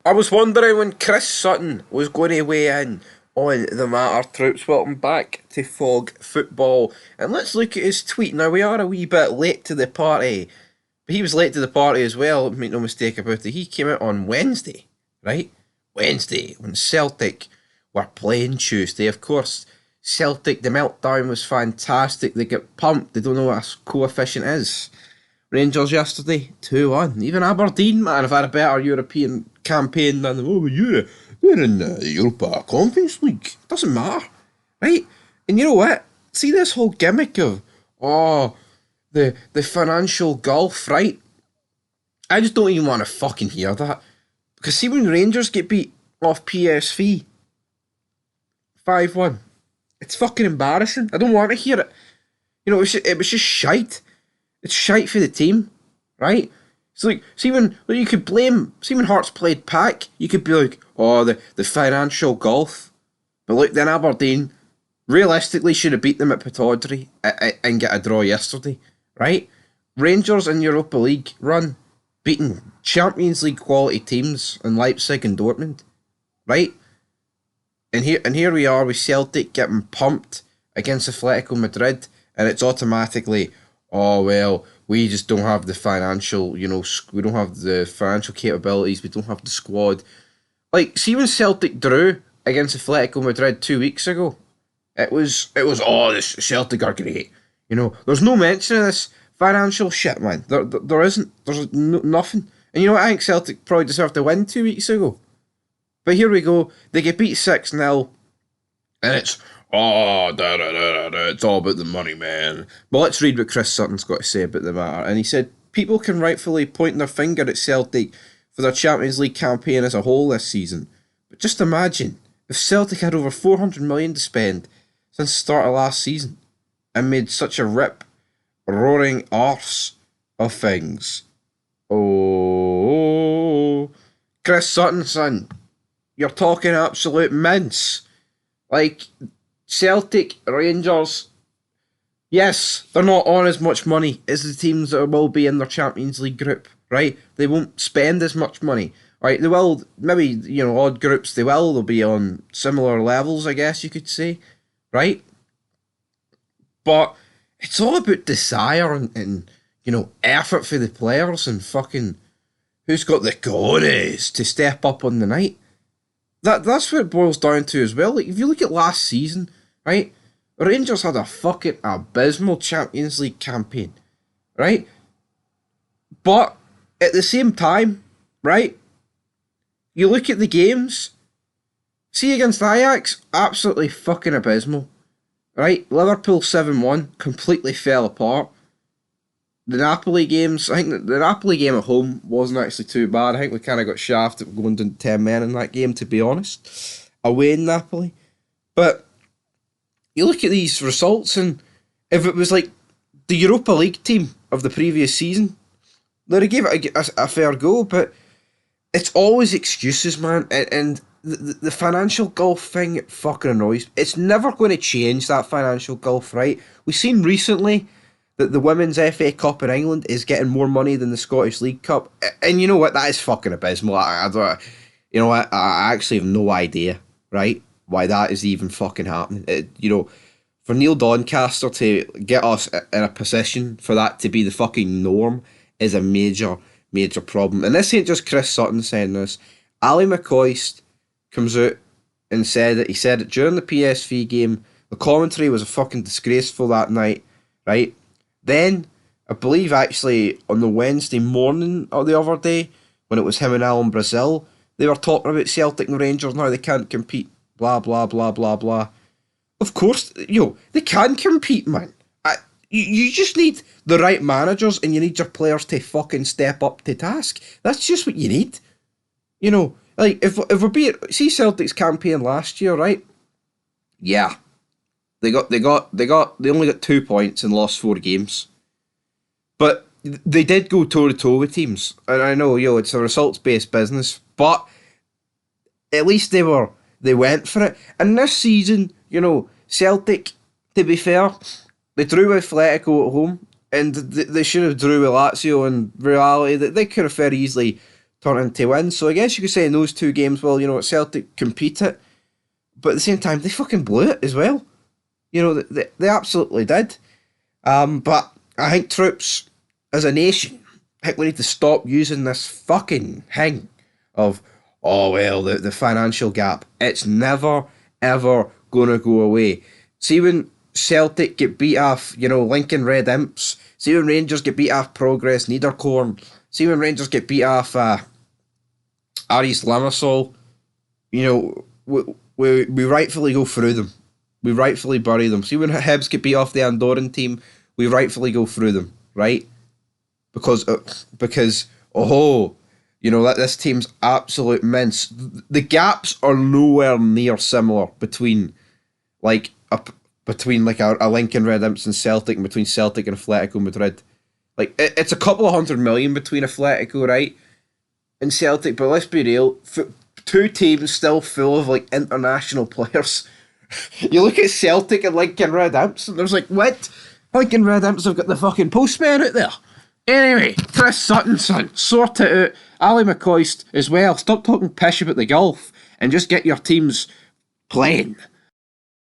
I was wondering when Chris Sutton was going to weigh in on the matter. Troops, welcome back to Fog Football. And let's look at his tweet. Now, we are a wee bit late to the party, but he was late to the party as well, make no mistake about it. He came out on Wednesday, right? Wednesday, when Celtic were playing Tuesday. Of course, Celtic, the meltdown was fantastic. They get pumped. They don't know what a coefficient is. Rangers yesterday, 2-1. Even Aberdeen, man, have had a better European campaign than they're in the Europa Conference League. Doesn't matter, right? And you know what? See this whole gimmick of, the financial gulf, right? I just don't even want to fucking hear that. Because see when Rangers get beat off PSV 5-1, it's fucking embarrassing. I don't want to hear it. You know, it was just shite. It's shite for the team, right? It's like, see when you could blame, see when Hearts played Pack, you could be like, the financial gulf. But look, then Aberdeen realistically should have beat them at Pittodrie and get a draw yesterday, right? Rangers in Europa League run, beating Champions League quality teams in Leipzig and Dortmund, right? And here we are with Celtic getting pumped against Atletico Madrid, and it's automatically, oh, well, we just don't have the financial, we don't have the financial capabilities, we don't have the squad. Like, see when Celtic drew against Atletico Madrid 2 weeks ago, it was, this Celtic are great. There's no mention of this financial shit, man. There isn't. There's nothing. And you know what? I think Celtic probably deserved to win 2 weeks ago. But here we go. They get beat 6-0, and it's, it's all about the money, man. But let's read what Chris Sutton's got to say about the matter. And he said, people can rightfully point their finger at Celtic for their Champions League campaign as a whole this season. But just imagine if Celtic had over 400 million to spend since the start of last season and made such a rip-roaring arse of things. Oh, Chris Sutton, son, you're talking absolute mince. Like, Celtic, Rangers, yes, they're not on as much money as the teams that will be in their Champions League group, right? They won't spend as much money, right? They will, maybe, odd groups, they'll be on similar levels, I guess you could say, right? But it's all about desire and effort for the players and fucking who's got the cojones to step up on the night. That's what it boils down to as well. Like, if you look at last season, right, Rangers had a fucking abysmal Champions League campaign, right? But at the same time, right, you look at the games, see against Ajax, absolutely fucking abysmal, right? Liverpool 7-1, completely fell apart. The Napoli games, I think the Napoli game at home wasn't actually too bad. I think we kind of got shafted going down 10 men in that game, to be honest, away in Napoli. But you look at these results, and if it was like the Europa League team of the previous season, they'd have gave it a fair go, but it's always excuses, man. And the financial gulf thing fucking annoys me. It's never going to change, that financial gulf, right? We've seen recently that the Women's FA Cup in England is getting more money than the Scottish League Cup. And you know what? That is fucking abysmal. I don't, you know what? I actually have no idea, right, why that is even fucking happening. For Neil Doncaster to get us in a position for that to be the fucking norm is a major, major problem. And this ain't just Chris Sutton saying this. Ali McCoist comes out and said it during the PSV game. The commentary was a fucking disgraceful that night, right? Then, I believe actually on the Wednesday morning of the other day, when it was him and Alan Brazil, they were talking about Celtic and Rangers now they can't compete, blah, blah, blah, blah, blah. Of course, they can compete, man. You just need the right managers and you need your players to fucking step up to task. That's just what you need. Like, if we're being... See Celtic's campaign last year, right? Yeah. They only got 2 points and lost 4 games. But they did go toe-to-toe with teams. And I know, it's a results-based business, but at least they went for it. And this season, Celtic, to be fair, they drew with Atletico at home, and they should have drew with Lazio. In reality, they could have very easily turn into wins. So I guess you could say in those two games, well, Celtic competed, but at the same time, they fucking blew it as well. They absolutely did. But I think troops, as a nation, I think we need to stop using this fucking thing of, oh, well, the financial gap. It's never, ever going to go away. See when Celtic get beat off, Lincoln Red Imps. See when Rangers get beat off Progress, Niederkorn. See when Rangers get beat off Aris Limassol. We rightfully go through them. We rightfully bury them. See when Hibs get beat off the Andorran team, we rightfully go through them, right? Because this team's absolute mince. The gaps are nowhere near similar between a Lincoln Red Imps and Celtic, and between Celtic and Atletico Madrid. Like, it's a couple of 100 million between Atletico, right, and Celtic, but let's be real, two teams still full of international players. You look at Celtic and Lincoln Red Imps, and there's what? Lincoln Red Imps have got the fucking postman out there. Anyway, Chris Sutton, son, sort it out. Ali McCoist as well. Stop talking pish about the golf and just get your teams playing.